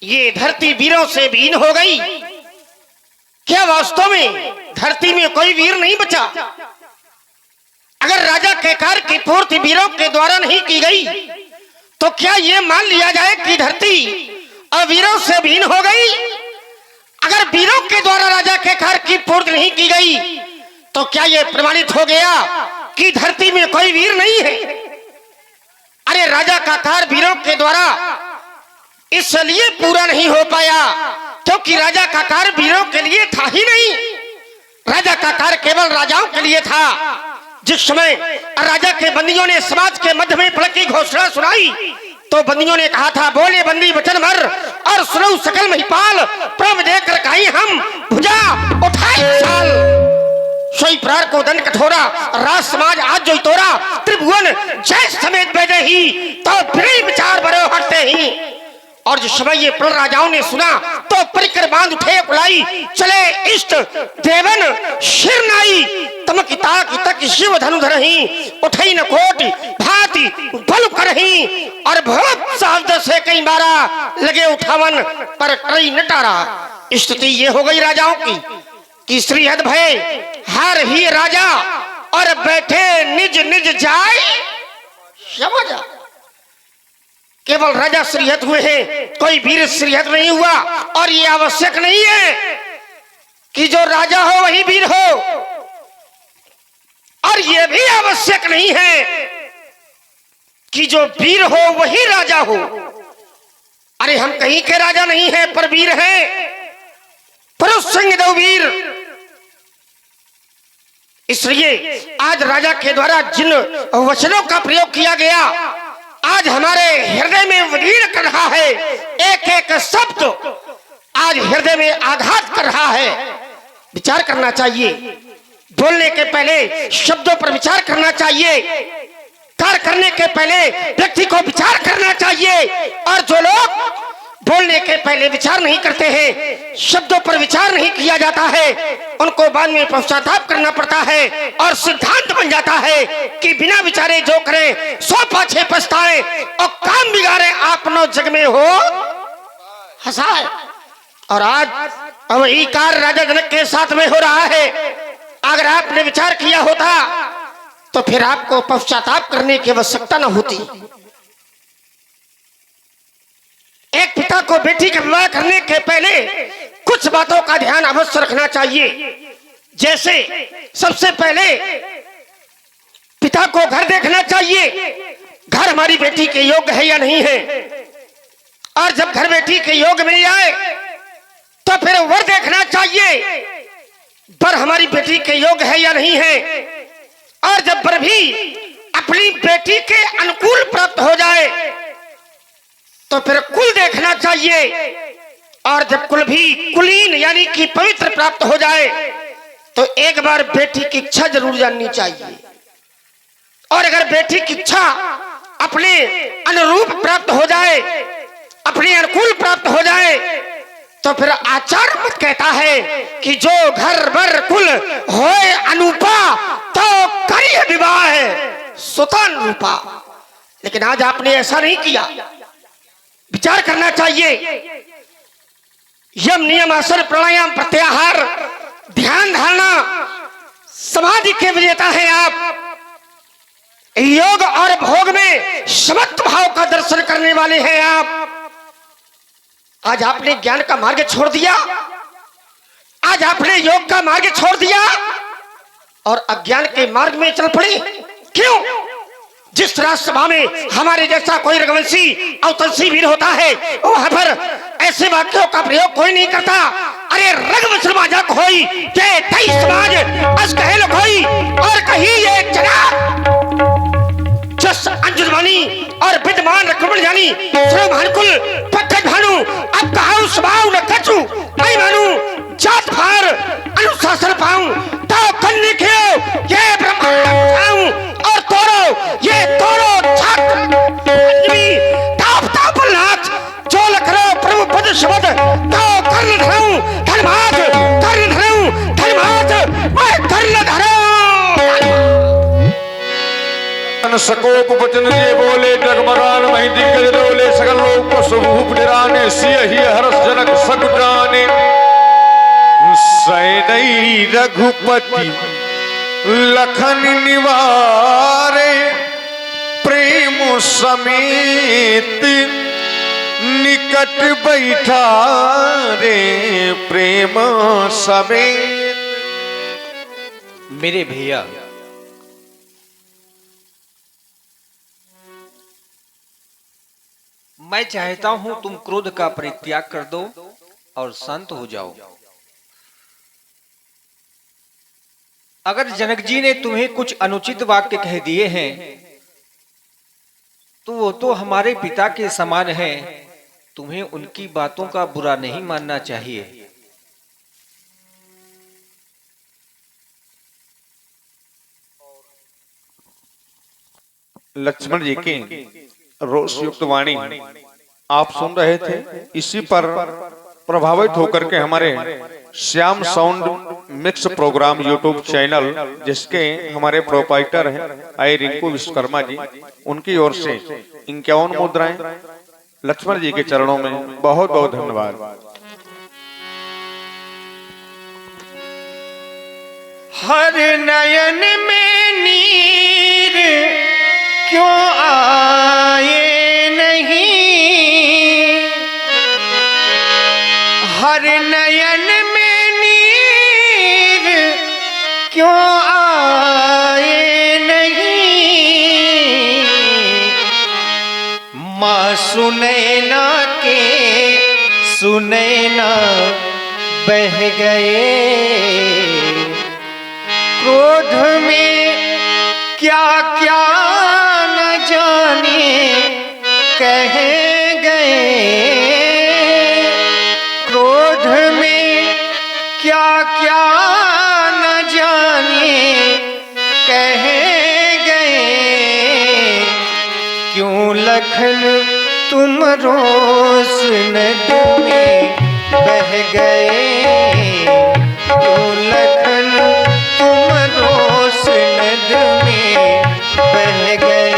ये धरती वीरों से भीन हो गई। क्या वास्तव में धरती में कोई वीर नहीं बचा? अगर राजा केकार की पूर्ति वीरों के द्वारा नहीं की गई तो क्या यह मान लिया जाए कि धरती अवीरों से भीन हो गई? अगर वीरों के द्वारा राजा केकार की पूर्ति नहीं की गई तो क्या यह प्रमाणित हो गया कि धरती में कोई वीर नहीं है? अरे राजा काकार वीरों के द्वारा इसलिए पूरा नहीं हो पाया क्योंकि राजा काकार वीरों के लिए था ही नहीं। राजा काकार केवल राजाओं के लिए था। जिस समय राजा के बंदियों ने समाज के मध्य में पलट की घोषणा सुनाई तो बंदियों ने कहा था, बोले बंदी वचन भर और सुनो सकल महिपाल, प्रभ देकर कहीं हम भुजा उठाए साल। सोई प्रार को दंड कठोरा, राज समाज आज जो तोरा, त्रिभुवन जय समेत बैठे ही तो फिर विचार बड़े हटते ही। और जिस समय ये प्रण राजाओं ने सुना तो परिकर बांध उठे कुलाई, चले इष्ट देवन शिरनाई, तमकिता की तक शिव धनु धरही, उठई न कोटि भांति बल करही, और बहुत सावध से कई बारा लगे उठावन पर कई नटारा। स्थिति ये हो गई राजाओं की कि श्रीहद भय हार ही राजा और बैठे निज निज जाय समझ। केवल राजा श्रीहत हुए हैं, कोई वीर श्रीहत नहीं हुआ। और ये आवश्यक नहीं है कि जो राजा हो वही वीर हो, और ये भी आवश्यक नहीं है कि जो वीर हो वही राजा हो। अरे हम कहीं के राजा नहीं है पर वीर हैं, पुरुष सिंह दो वीर। इसलिए आज राजा के द्वारा जिन वचनों का प्रयोग किया गया आज हमारे हृदय में विलीन कर रहा है। एक एक शब्द आज हृदय में आघात कर रहा है। विचार करना चाहिए, बोलने के पहले शब्दों पर विचार करना चाहिए, कार्य करने के पहले व्यक्ति को विचार करना चाहिए। और जो लोग बोलने के पहले विचार नहीं करते हैं, शब्दों पर विचार नहीं किया जाता है, उनको बाद में पश्चाताप करना पड़ता है और सिद्धांत बन जाता है कि बिना विचारे जो करे सौ पाछे पछताए और काम बिगाड़े आपनो जग में हो हंसाए। और आज वही कार्य राजा जनक के साथ में हो रहा है। अगर आपने विचार किया होता तो फिर आपको पश्चाताप करने की आवश्यकता न होती। एक पिता को बेटी का विवाह करने के पहले कुछ बातों का ध्यान अवश्य रखना चाहिए। जैसे सबसे पहले पिता को घर देखना चाहिए, घर हमारी बेटी के योग्य है या नहीं है। और जब घर बेटी के योग्य मिल जाए तो फिर वर देखना चाहिए, वर हमारी बेटी के योग्य है या नहीं है। और जब वर भी अपनी बेटी के अनुकूल प्राप्त हो जाए तो फिर कुल देखना चाहिए। और जब कुल भी कुलीन यानी कि पवित्र प्राप्त हो जाए तो एक बार बेटी की इच्छा जरूर जाननी चाहिए। और अगर बेटी की इच्छा अपने अनुरूप प्राप्त हो जाए, अपने अनुकूल प्राप्त हो जाए तो फिर आचार मत कहता है कि जो घर वर कुल होए अनुपा तो करिए विवाह है सुतन रूपा। लेकिन आज आपने ऐसा नहीं किया। विचार करना चाहिए। यम नियम आसन प्राणायाम प्रत्याहार ध्यान धारणा समाधि के विजेता हैं आप। योग और भोग में समत्व भाव का दर्शन करने वाले हैं आप। आज आपने ज्ञान का मार्ग छोड़ दिया, आज आपने योग का मार्ग छोड़ दिया और अज्ञान के मार्ग में चल पड़े। क्यों? जिस राजसभा में हमारे जैसा कोई रघुवंशी अवतंशी वीर होता है वहां पर ऐसे वाक्यों का प्रयोग कोई नहीं करता। अरे रघुवंश समाज होई के तई समाज अस कहे लोग होई और कहीं ये चला जस अंजुरवाणी और विद्यमान रखमण जानी सर्वभानुकुल पक्का भानु अब कहाऊ स्वभाव न कछु नहीं मानू जात भार अनुशासन पाऊं तो कन्ने खेओ ये ब्रह्मांड और तोड़ो ये तोड़ो छात्र ताप ताप नाच जो लखरो प्रभु पद शब्द तो कर्ण धरूं धर्माज कर्ण धरूं धर्माज मैं कर्ण धरूं। सकोप वचन दिए बोले डगमगान मही दिग्गज डोले सकल लोग स्वरूप निराने सियहि हर्ष जनक सकुटाने सैनई रघुपति लखन निवारे प्रेम समेत निकट बैठा रे प्रेम समेत। मेरे भैया, मैं चाहता हूं तुम क्रोध का परित्याग कर दो और शांत हो जाओ। अगर जनक जी ने तुम्हें कुछ अनुचित वाक्य कह दिए हैं तो वो तो हमारे पिता के समान हैं, तुम्हें उनकी बातों का बुरा नहीं मानना चाहिए। लक्ष्मण जी की रोष युक्त वाणी आप सुन रहे थे। इसी पर प्रभावित होकर के हमारे Shyam sound mix program YouTube channel, जिसके हमारे प्रोपाइटर हैं आई रिंकू विश्वकर्मा जी, उनकी ओर से 51 मुद्राएं लक्ष्मण जी के चरणों में बहुत बहुत धन्यवाद। हर नयन में नीर क्यों आए नहीं, हर नयन में नीर क्यों आए नहीं, माँ सुनैना के सुनैना बह गए, क्रोध में क्या क्या न जाने कह गए, क्रोध में क्या क्या न जाने कह गए, क्यों लखन तुम रोस नदी में बह गए, क्यों लखन तुम रोस नद में बह गए।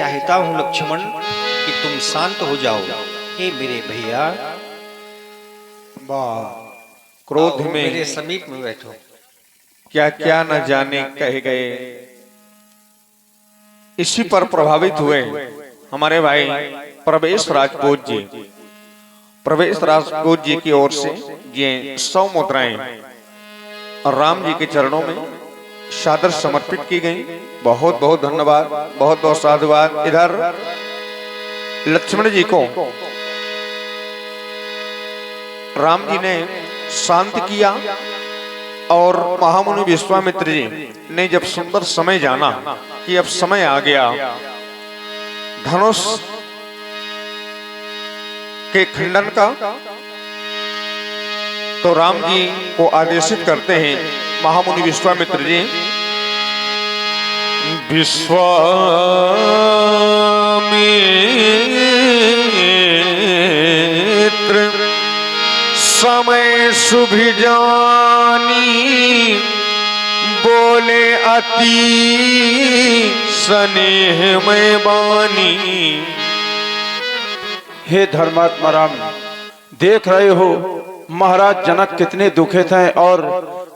चाहता हूँ लक्ष्मण कि तुम शांत हो जाओ। हे मेरे भैया, क्रोध आओ, में मेरे समीप में बैठो। क्या क्या न जाने कहे गए। इसी पर प्रभावित हुए हमारे भाई प्रवेश राजपूत जी। प्रवेश राजपूत जी की ओर से ये 100 मुद्राएं राम जी के चरणों में सादर समर्पित की गई। बहुत बहुत धन्यवाद, बहुत बहुत साधुवाद। इधर लक्ष्मण जी को राम जी ने शांत किया और महामुनि विश्वामित्र जी ने जब सुंदर समय जाना कि अब समय आ गया धनुष के खंडन का, तो राम जी को आदेशित करते हैं महामुनि विश्वामित्र जी। विश्वामित्र समय शुभ जानी बोले अति स्नेह में बानी। हे धर्मात्मा राम, देख रहे हो महाराज जनक कितने दुखित हैं और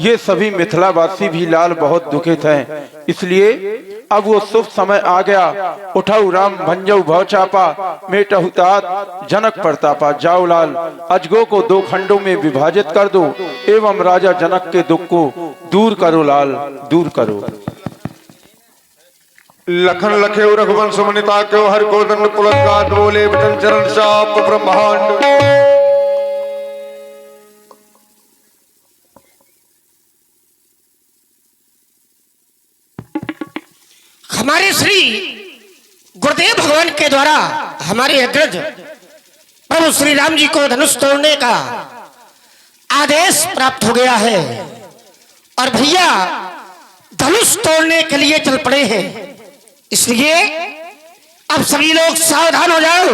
ये सभी मिथिलावासी भी लाल बहुत दुखित हैं। इसलिए अब वो शुभ समय आ गया। उठाऊ राम भंजऊ भव चापा, मेटहु तात जनक प्रतापा। जाओ लाल, अजगो को 2 खंडों में विभाजित कर दो एवं राजा जनक के दुख को दूर करो लाल, दूर करो। लखन लखे रघुवंश मुनिता क्यों हर को दंड पुलस्कार बोले वचन चरण चाप ब्रह्मांड। हमारे श्री गुरुदेव भगवान के द्वारा हमारे अग्रज प्रभु श्री राम जी को धनुष तोड़ने का आदेश प्राप्त हो गया है और भैया धनुष तोड़ने के लिए चल पड़े हैं। इसलिए अब सभी लोग सावधान हो जाओ।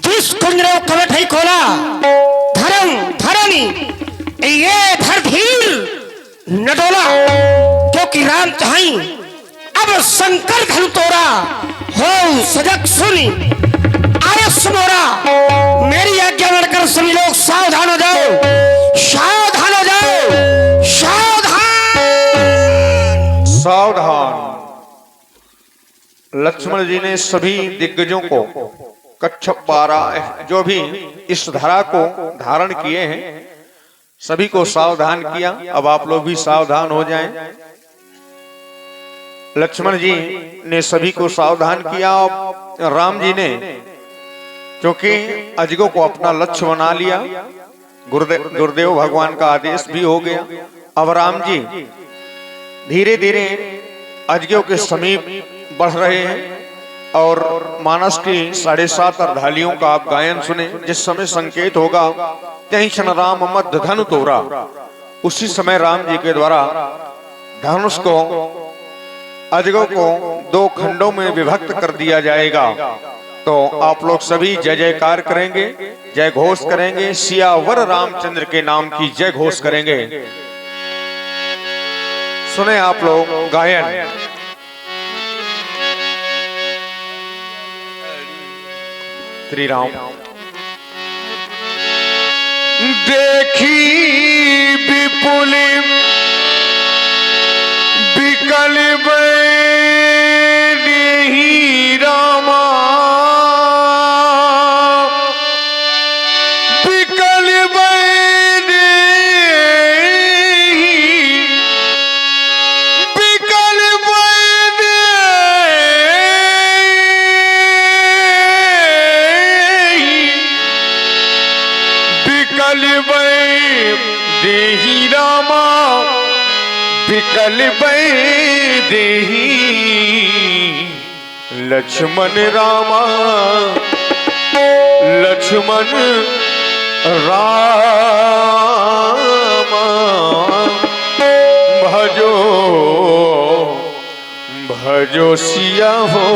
जिस कुंजरों कवट ही खोला धर्म धरणी ये धर धीर न डोला, क्योंकि राम चाही अब शंकर धन तोड़ा हो सजग सुनी आयस मोरा। मेरी आज्ञा बढ़कर सभी लोग सावधान हो जाओ, सावधान हो जाओ, सावधान सावधान। लक्ष्मण जी ने सभी दिग्गजों को कच्छप 12 जो भी इस धरा को धारण किए हैं सभी को सावधान किया। अब आप लोग भी सावधान हो जाएं। लक्ष्मण जी ने सभी को सावधान किया और राम जी ने क्योंकि अजगो को अपना लक्ष्य बना लिया, गुरुदेव भगवान का आदेश भी हो गया। अब राम जी धीरे धीरे अजगो के समीप बढ़ रहे हैं और मानस की 7.5 अर्धालियों का आप गायन सुने। जिस समय संकेत होगा त्यहीं क्षण राम मध्य धनु तोरा, उसी समय राम जी के द्वारा धनुष को अजगो को 2 खंडों में विभक्त कर दिया जाएगा। तो आप लोग सभी जय जयकार करेंगे, जय घोष करेंगे, सियावर रामचंद्र के नाम की जय घोष करेंगे। सुने आप लोग गायन। श्री राम। देखी विपुल विकल ही रामा, विकल विकल विकल देही रामा, विकल देही लक्ष्मण रामा, लक्ष्मण रामा। भजो भजो सिया हो